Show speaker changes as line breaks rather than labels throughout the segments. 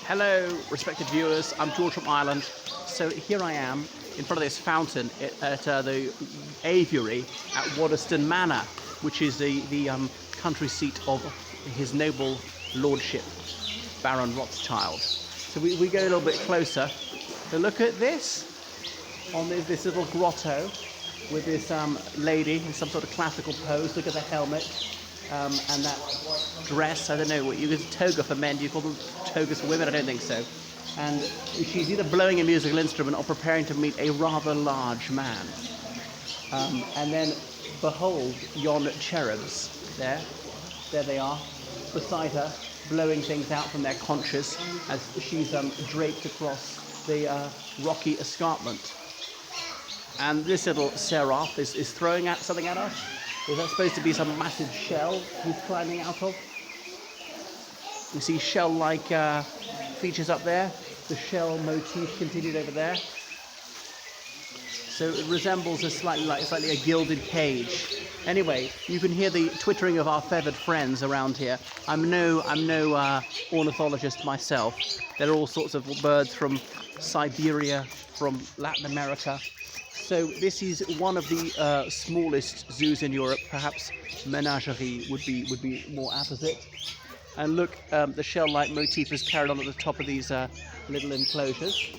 Hello, respected viewers. I'm George from Ireland. So here I am in front of this fountain at the aviary at Waddesdon Manor, which is the country seat of his noble lordship, Baron Rothschild. So we go a little bit closer. So look at this, on this little grotto with this lady in some sort of classical pose. Look at the helmet. And that dress, I don't know what you use, toga for men, do you call them togas for women? I don't think so. And she's either blowing a musical instrument or preparing to meet a rather large man. And then behold yon cherubs, there they are, beside her, blowing things out from their conches as she's draped across the rocky escarpment. And this little seraph is throwing out something at us. Is that supposed to be some massive shell he's climbing out of? You see shell-like features up there. The shell motif continued over there. So it resembles a slightly a gilded cage. Anyway, you can hear the twittering of our feathered friends around here. I'm no ornithologist myself. There are all sorts of birds from Siberia, from Latin America. So this is one of the smallest zoos in Europe. Perhaps menagerie would be more apposite. And look, the shell-like motif is carried on at the top of these little enclosures.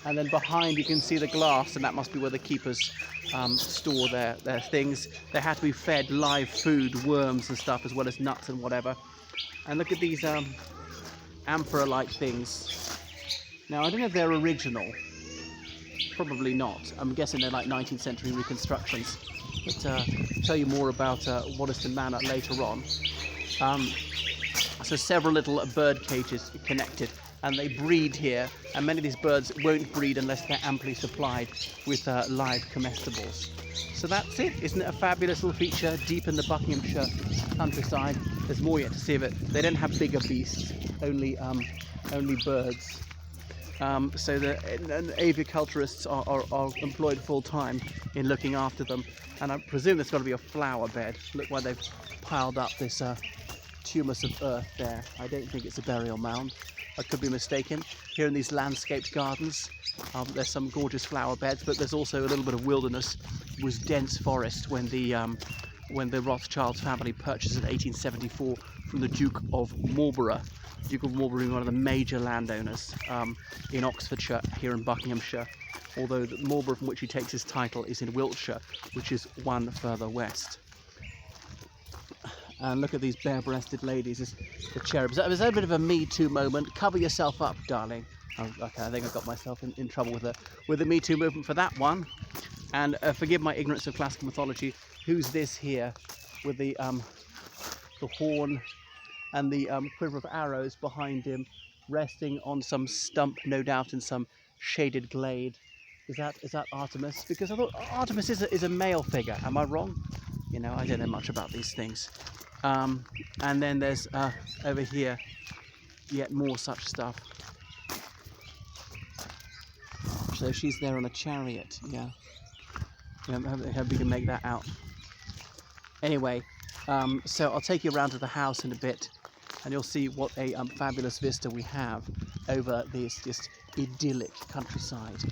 And then behind you can see the glass, and that must be where the keepers store their things. They have to be fed live food, worms and stuff, as well as nuts and whatever. And look at these amphora-like things. Now I don't know if they're original. Probably not. I'm guessing they're like 19th century reconstructions. But I'll tell you more about Waddesdon Manor later on. So several little bird cages connected, and they breed here. And many of these birds won't breed unless they're amply supplied with live comestibles. So that's it. Isn't it a fabulous little feature deep in the Buckinghamshire countryside? There's more yet to see of it. They don't have bigger beasts, only birds. So the aviculturists are employed full-time in looking after them, and I presume there's got to be a flower bed. Look why they've piled up this tumulus of earth there. I don't think it's a burial mound. I could be mistaken. Here in these landscaped gardens, there's some gorgeous flower beds, but there's also a little bit of wilderness. It was dense forest when the Rothschild family purchased in 1874 from the Duke of Marlborough. Duke of Marlborough being one of the major landowners in Oxfordshire, here in Buckinghamshire, although the Marlborough from which he takes his title is in Wiltshire, which is one further west. And look at these bare-breasted ladies, the cherubs. That was a bit of a Me Too moment. Cover yourself up, darling. Oh, okay, I think I got myself in trouble with the Me Too movement for that one. And forgive my ignorance of classical mythology. Who's this here with the horn and the quiver of arrows behind him, resting on some stump, no doubt in some shaded glade? Is that Artemis? Because I thought Artemis is a male figure. Am I wrong? You know, I don't know much about these things. And then there's over here yet more such stuff. So she's there on a chariot. Yeah. I hope we can make that out. Anyway, so I'll take you around to the house in a bit, and you'll see what a fabulous vista we have over this idyllic countryside.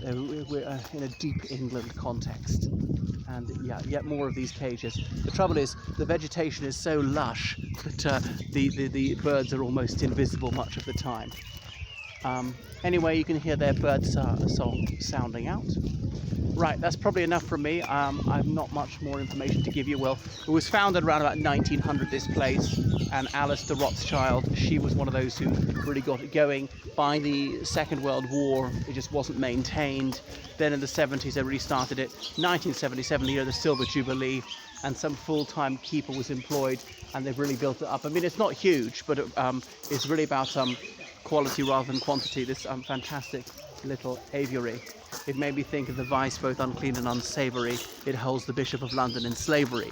We're in a deep England context, and yeah, yet more of these cages. The trouble is, the vegetation is so lush that the birds are almost invisible much of the time. Anyway, you can hear their bird song sounding out. Right, that's probably enough from me. I've not much more information to give you. Well, it was founded around about 1900, this place, and Alice de Rothschild, she was one of those who really got it going. By the Second World War, it just wasn't maintained. Then in the 70s, they really started it. 1977, the year of the Silver Jubilee, and some full-time keeper was employed, and they've really built it up. I mean, it's not huge, but it's really about quality rather than quantity, this fantastic little aviary. It made me think of the vice, both unclean and unsavoury. It holds the Bishop of London in slavery.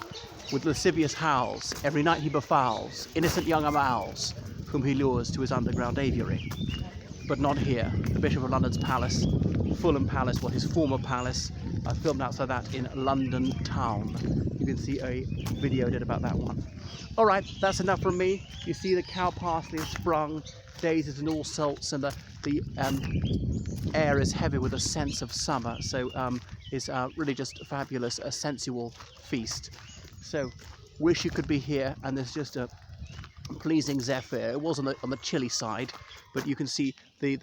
With lascivious howls, every night he befouls innocent young owls, whom he lures to his underground aviary. But not here. The Bishop of London's palace, Fulham Palace, well, his former palace, I filmed outside that in London town. You can see a video I did about that one. All right, that's enough from me. You see the cow parsley has sprung, daisies and all sorts, and the air is heavy with a sense of summer. So it's really just fabulous, a sensual feast. So wish you could be here, and there's just a pleasing zephyr. It was on the chilly side, but you can see the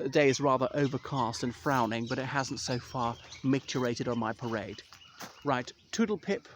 day is rather overcast and frowning, but it hasn't so far micturated on my parade. Right, toodle pip.